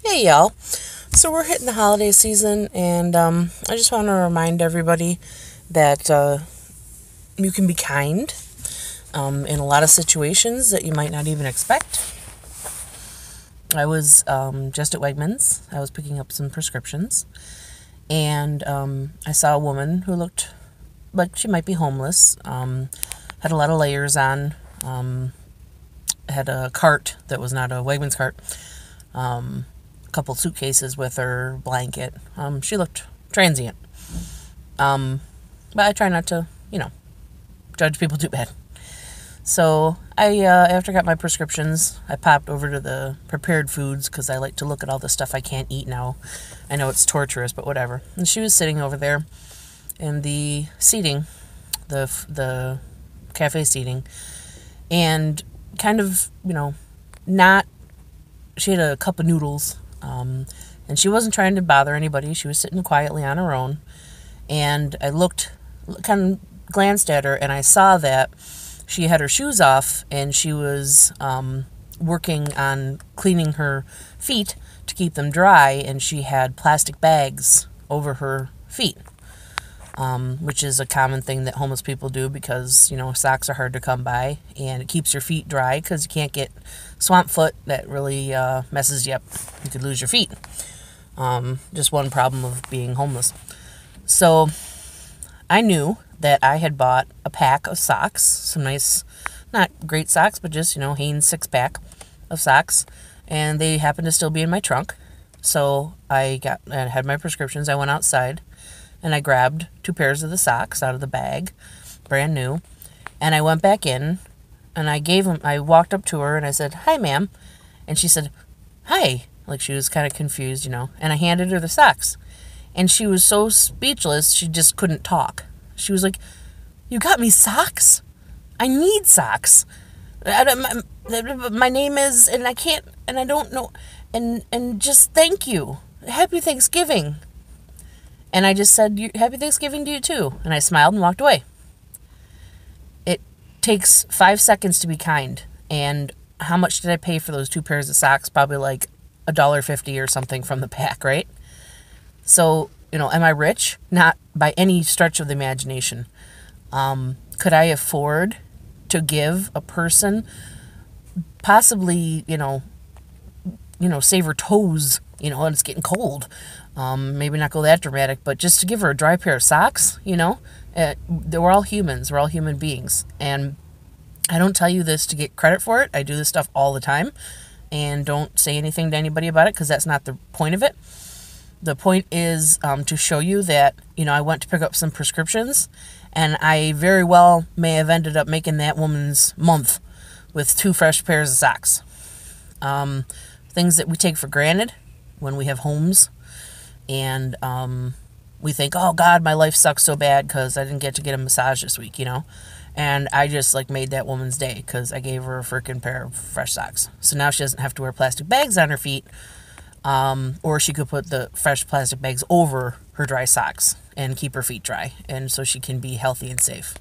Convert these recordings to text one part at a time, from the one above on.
Hey y'all. So we're hitting the holiday season, and I just want to remind everybody that you can be kind in a lot of situations that you might not even expect. I was just at Wegmans. I was picking up some prescriptions, and I saw a woman who looked like she might be homeless. Had a lot of layers on. Had a cart that was not a Wegmans cart. A couple suitcases with her blanket. She looked transient. But I try not to, judge people too bad. So after I got my prescriptions, I popped over to the prepared foods because I like to look at all the stuff I can't eat now. I know it's torturous, but whatever. And she was sitting over there in the seating, the cafe seating, and kind of, she had a cup of noodles, and she wasn't trying to bother anybody. She was sitting quietly on her own, and I kind of glanced at her, and I saw that she had her shoes off, and she was working on cleaning her feet to keep them dry, and she had plastic bags over her feet, which is a common thing that homeless people do because, socks are hard to come by, and it keeps your feet dry because you can't get swamp foot that really messes you up. You could lose your feet. Just one problem of being homeless. So I knew that I had bought a pack of socks, some nice, not great socks, but just, Hanes 6-pack of socks, and they happened to still be in my trunk. So I had my prescriptions. I went outside, and I grabbed 2 pairs of the socks out of the bag, brand new, and I went back in, and I walked up to her, and I said, "Hi, ma'am," and she said, "Hi," like she was kind of confused, and I handed her the socks, and she was so speechless, she just couldn't talk. She was like, "You got me socks? I need socks. My name is, and I can't, and I don't know, and just thank you. Happy Thanksgiving." And I just said, "Happy Thanksgiving to you too." And I smiled and walked away. It takes 5 seconds to be kind. And how much did I pay for those 2 pairs of socks? Probably like $1.50 or something from the pack, right? So, am I rich? Not by any stretch of the imagination. Could I afford to give a person possibly, save her toes, and it's getting cold. Maybe not go that dramatic, but just to give her a dry pair of socks, we're all humans. We're all human beings. And I don't tell you this to get credit for it. I do this stuff all the time. And don't say anything to anybody about it because that's not the point of it. The point is to show you that, I went to pick up some prescriptions, and I very well may have ended up making that woman's month with 2 fresh pairs of socks. Things that we take for granted when we have homes, and we think, "Oh God, my life sucks so bad because I didn't get to get a massage this week," and I just made that woman's day because I gave her a freaking pair of fresh socks. So now she doesn't have to wear plastic bags on her feet, or she could put the fresh plastic bags over her dry socks and keep her feet dry, and so she can be healthy and safe.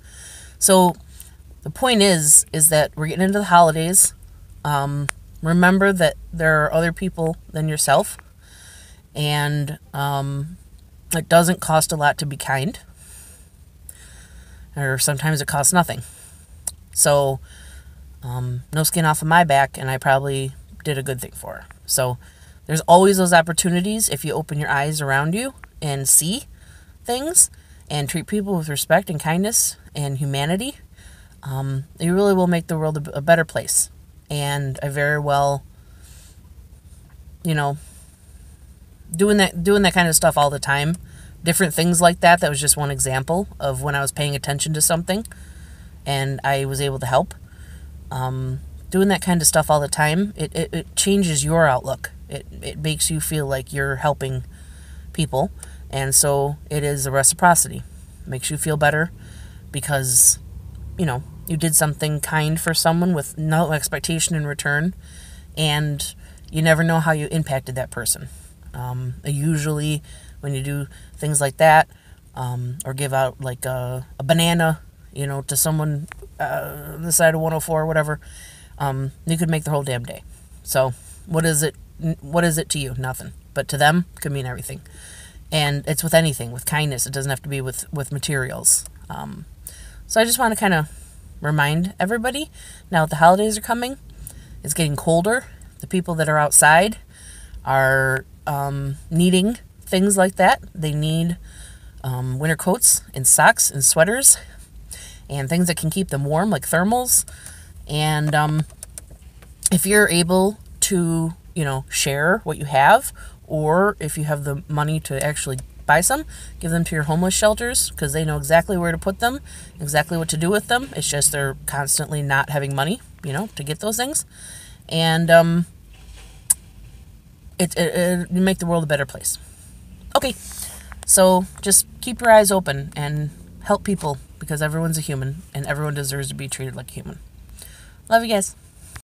So the point is that we're getting into the holidays. Remember that there are other people than yourself, and it doesn't cost a lot to be kind, or sometimes it costs nothing. So no skin off of my back, and I probably did a good thing for her. So there's always those opportunities if you open your eyes around you and see things and treat people with respect and kindness and humanity. You really will make the world a better place. And I very well, doing that kind of stuff all the time, different things like that. That was just one example of when I was paying attention to something and I was able to help. Doing that kind of stuff all the time, it changes your outlook. It makes you feel like you're helping people, and so it is a reciprocity. It makes you feel better because, you did something kind for someone with no expectation in return, and you never know how you impacted that person. Usually when you do things like that, or give out like a banana, to someone on the side of 104 or whatever, you could make the whole damn day. So what is it what is it to you? Nothing. But to them, it could mean everything. And it's with anything, with kindness. It doesn't have to be with materials. So I just want to kind of remind everybody, now that the holidays are coming, it's getting colder. The people that are outside are needing things like that. They need winter coats and socks and sweaters and things that can keep them warm, like thermals. And if you're able to, share what you have, or if you have the money to actually buy some, give them to your homeless shelters, because they know exactly where to put them, exactly what to do with them. It's just they're constantly not having money, to get those things. And it make the world a better place. Okay, so just keep your eyes open and help people, because everyone's a human and everyone deserves to be treated like a human. Love you guys.